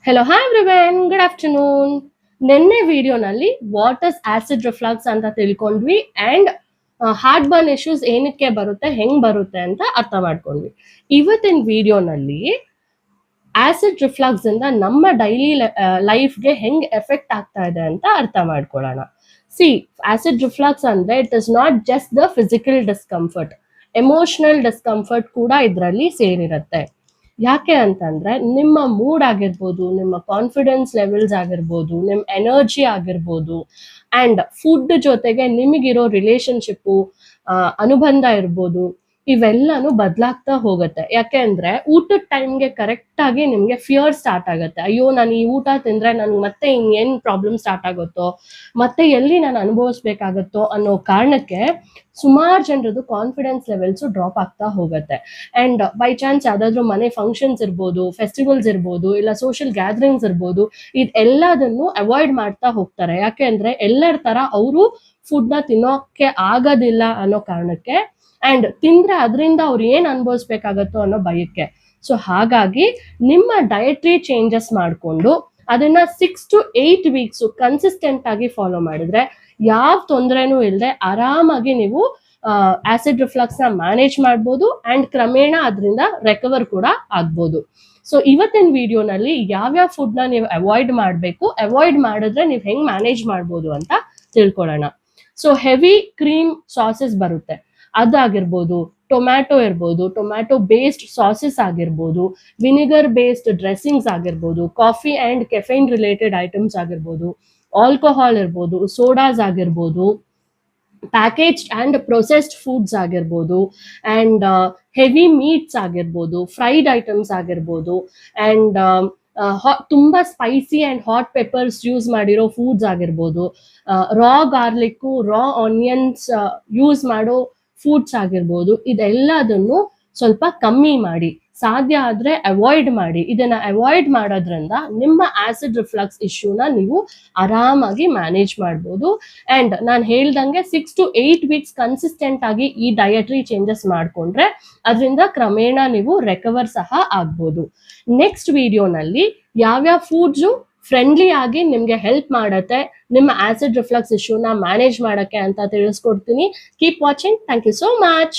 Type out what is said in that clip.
Hello, hi everyone. Good afternoon. ನಿನ್ನೆ ವಿಡಿಯೋನಲ್ಲಿ what is acid reflex ಅಂತ ತಿಳ್ಕೊಂಡ್ವಿ ಅಂಡ್ ಹಾರ್ಟ್ ಬರ್ನ್ ಇಶ್ಯೂಸ್ ಏನಕ್ಕೆ ಬರುತ್ತೆ, ಹೆಂಗ್ ಬರುತ್ತೆ ಅಂತ ಅರ್ಥ ಮಾಡ್ಕೊಂಡ್ವಿ. ಇವತ್ತಿನ ವಿಡಿಯೋನಲ್ಲಿ ಆಸಿಡ್ ರಿಫ್ಲಕ್ಸ್ ಇಂದ ನಮ್ಮ ಡೈಲಿ ಲೈಫ್ಗೆ ಹೆಂಗ್ ಎಫೆಕ್ಟ್ ಆಗ್ತಾ ಇದೆ ಅಂತ ಅರ್ಥ ಮಾಡ್ಕೊಳ್ಳೋಣ. ಸಿ, ಆಸಿಡ್ ರಿಫ್ಲಕ್ಸ್ ಅಂದ್ರೆ it is not just the physical discomfort, emotional discomfort ಕೂಡ ಇದರಲ್ಲಿ ಸೇರಿರುತ್ತೆ. ಯಾಕೆ ಅಂತಂದ್ರೆ ನಿಮ್ಮ ಮೂಡ್ ಆಗಿರ್ಬೋದು, ನಿಮ್ಮ ಕಾನ್ಫಿಡೆನ್ಸ್ ಲೆವೆಲ್ಸ್ ಆಗಿರ್ಬೋದು, ನಿಮ್ಮ ಎನರ್ಜಿ ಆಗಿರ್ಬೋದು ಅಂಡ್ ಫುಡ್ ಜೊತೆಗೆ ನಿಮಗಿರೋ ರಿಲೇಶನ್ಶಿಪ್ಪು, ಅನುಬಂಧ ಇರ್ಬೋದು, ಇವೆಲ್ಲಾನು ಬದಲಾಗ್ತಾ ಹೋಗುತ್ತೆ. ಯಾಕೆ ಅಂದ್ರೆ ಊಟದ ಟೈಮ್ಗೆ ಕರೆಕ್ಟ್ ಆಗಿ ನಿಮ್ಗೆ ಫಿಯರ್ ಸ್ಟಾರ್ಟ್ ಆಗುತ್ತೆ. ಅಯ್ಯೋ, ನಾನು ಈ ಊಟ ತಿಂದ್ರೆ ನನ್ಗೆ ಮತ್ತೆ ಇನ್ನೇನ್ ಪ್ರಾಬ್ಲಮ್ ಸ್ಟಾರ್ಟ್ ಆಗುತ್ತೋ, ಮತ್ತೆ ಎಲ್ಲಿ ನಾನು ಅನುಭವಿಸ್ಬೇಕಾಗತ್ತೋ ಅನ್ನೋ ಕಾರಣಕ್ಕೆ ಸುಮಾರು ಜನರದು ಕಾನ್ಫಿಡೆನ್ಸ್ ಲೆವೆಲ್ಸ್ ಡ್ರಾಪ್ ಆಗ್ತಾ ಹೋಗುತ್ತೆ. ಅಂಡ್ ಬೈ ಚಾನ್ಸ್ ಯಾವ್ದಾದ್ರು ಮನೆ ಫಂಕ್ಷನ್ಸ್ ಇರ್ಬೋದು, ಫೆಸ್ಟಿವಲ್ಸ್ ಇರ್ಬೋದು, ಇಲ್ಲ ಸೋಷಿಯಲ್ ಗ್ಯಾದರಿಂಗ್ಸ್ ಇರ್ಬೋದು, ಇದೆಲ್ಲದನ್ನು ಅವಾಯ್ಡ್ ಮಾಡ್ತಾ ಹೋಗ್ತಾರೆ. ಯಾಕೆ ಅಂದ್ರೆ ಎಲ್ಲರ ತರ ಅವರು ಫುಡ್ ನ ತಿನ್ನೋಕೆ ಆಗೋದಿಲ್ಲ ಅನ್ನೋ ಕಾರಣಕ್ಕೆ, ಅಂಡ್ ತಿಂದ್ರೆ ಅದರಿಂದ ಅವ್ರು ಏನ್ ಅನುಭವಿಸ್ಬೇಕಾಗತ್ತೋ ಅನ್ನೋ ಭಯಕ್ಕೆ. ಸೊ ಹಾಗಾಗಿ ನಿಮ್ಮ ಡಯಟ್ರಿ ಚೇಂಜಸ್ ಮಾಡಿಕೊಂಡು ಅದನ್ನ 6 to 8 ವೀಕ್ಸ್ ಕನ್ಸಿಸ್ಟೆಂಟ್ ಆಗಿ ಫಾಲೋ ಮಾಡಿದ್ರೆ ಯಾವ ತೊಂದರೆನೂ ಇಲ್ಲದೆ ಆರಾಮಾಗಿ ನೀವು ಆಸಿಡ್ ರಿಫ್ಲಕ್ಸ್ ನ ಮ್ಯಾನೇಜ್ ಮಾಡ್ಬೋದು ಅಂಡ್ ಕ್ರಮೇಣ ಅದರಿಂದ ರೆಕವರ್ ಕೂಡ ಆಗ್ಬೋದು. ಸೊ ಇವತ್ತಿನ ವಿಡಿಯೋನಲ್ಲಿ ಯಾವ್ಯಾವ ಫುಡ್ ನ ನೀವು ಅವಾಯ್ಡ್ ಮಾಡಬೇಕು, ಅವಾಯ್ಡ್ ಮಾಡಿದ್ರೆ ನೀವು ಹೆಂಗ್ ಮ್ಯಾನೇಜ್ ಮಾಡ್ಬೋದು ಅಂತ ತಿಳ್ಕೊಳ್ಳೋಣ. ಸೊ ಹೆವಿ ಕ್ರೀಮ್ ಸಾಸಸ್ ಬರುತ್ತೆ, ಅದಾಗಿರ್ಬೋದು, ಟೊಮ್ಯಾಟೊ ಇರ್ಬೋದು, ಟೊಮ್ಯಾಟೊ ಬೇಸ್ಡ್ ಸಾಸಸ್ ಆಗಿರ್ಬೋದು, ವಿನಿಗರ್ ಬೇಸ್ಡ್ ಡ್ರೆಸ್ಸಿಂಗ್ಸ್ ಆಗಿರ್ಬೋದು, coffee and caffeine related items ಆಗಿರ್ಬೋದು, ಆಲ್ಕೋಹಾಲ್ ಇರ್ಬೋದು, ಸೋಡಾಸ್ ಆಗಿರ್ಬೋದು, ಪ್ಯಾಕೇಜ್ಡ್ ಅಂಡ್ ಪ್ರೊಸೆಸ್ಡ್ ಫುಡ್ಸ್ ಆಗಿರ್ಬೋದು, ಅಂಡ್ ಹೆವಿ ಮೀಟ್ಸ್ ಆಗಿರ್ಬೋದು, ಫ್ರೈಡ್ ಐಟಮ್ಸ್ ಆಗಿರ್ಬೋದು, ಅಂಡ್ ತುಂಬಾ spicy and hot peppers use ಮಾಡಿರೋ ಫುಡ್ಸ್ ಆಗಿರ್ಬೋದು, ರಾ ಗಾರ್ಲಿಕ್ಕು, ರಾ ಆನಿಯನ್ಸ್ ಯೂಸ್ ಮಾಡೋ ಫುಡ್ಸ್ ಆಗಿರ್ಬೋದು, ಇದೆಲ್ಲದನ್ನು ಸ್ವಲ್ಪ ಕಮ್ಮಿ ಮಾಡಿ, ಸಾಧ್ಯ ಆದ್ರೆ ಅವಾಯ್ಡ್ ಮಾಡಿ. ಇದನ್ನ ಅವಾಯ್ಡ್ ಮಾಡೋದ್ರಿಂದ ನಿಮ್ಮ ಆಸಿಡ್ ರಿಫ್ಲಕ್ಸ್ ಇಶ್ಯೂನ ನೀವು ಆರಾಮಾಗಿ ಮ್ಯಾನೇಜ್ ಮಾಡ್ಬೋದು. ಅಂಡ್ ನಾನು ಹೇಳ್ದಂಗೆ 6 to 8 ವೀಕ್ಸ್ ಕನ್ಸಿಸ್ಟೆಂಟ್ ಆಗಿ ಈ ಡಯಟ್ರಿ ಚೇಂಜಸ್ ಮಾಡ್ಕೊಂಡ್ರೆ ಅದರಿಂದ ಕ್ರಮೇಣ ನೀವು ರೆಕವರ್ ಸಹ ಆಗ್ಬೋದು. ನೆಕ್ಸ್ಟ್ ವಿಡಿಯೋನಲ್ಲಿ ಯಾವ್ಯಾವ ಫುಡ್ಸು ಫ್ರೆಂಡ್ಲಿ ಆಗಿ ನಿಮ್ಗೆ ಹೆಲ್ಪ್ ಮಾಡುತ್ತೆ ನಿಮ್ಮ ಆಸಿಡ್ ರಿಫ್ಲಕ್ಸ್ ಇಶ್ಯೂನ ಮ್ಯಾನೇಜ್ ಮಾಡಕ್ಕೆ ಅಂತ ತಿಳಿಸ್ಕೊಡ್ತೀನಿ. Keep watching. Thank you so much.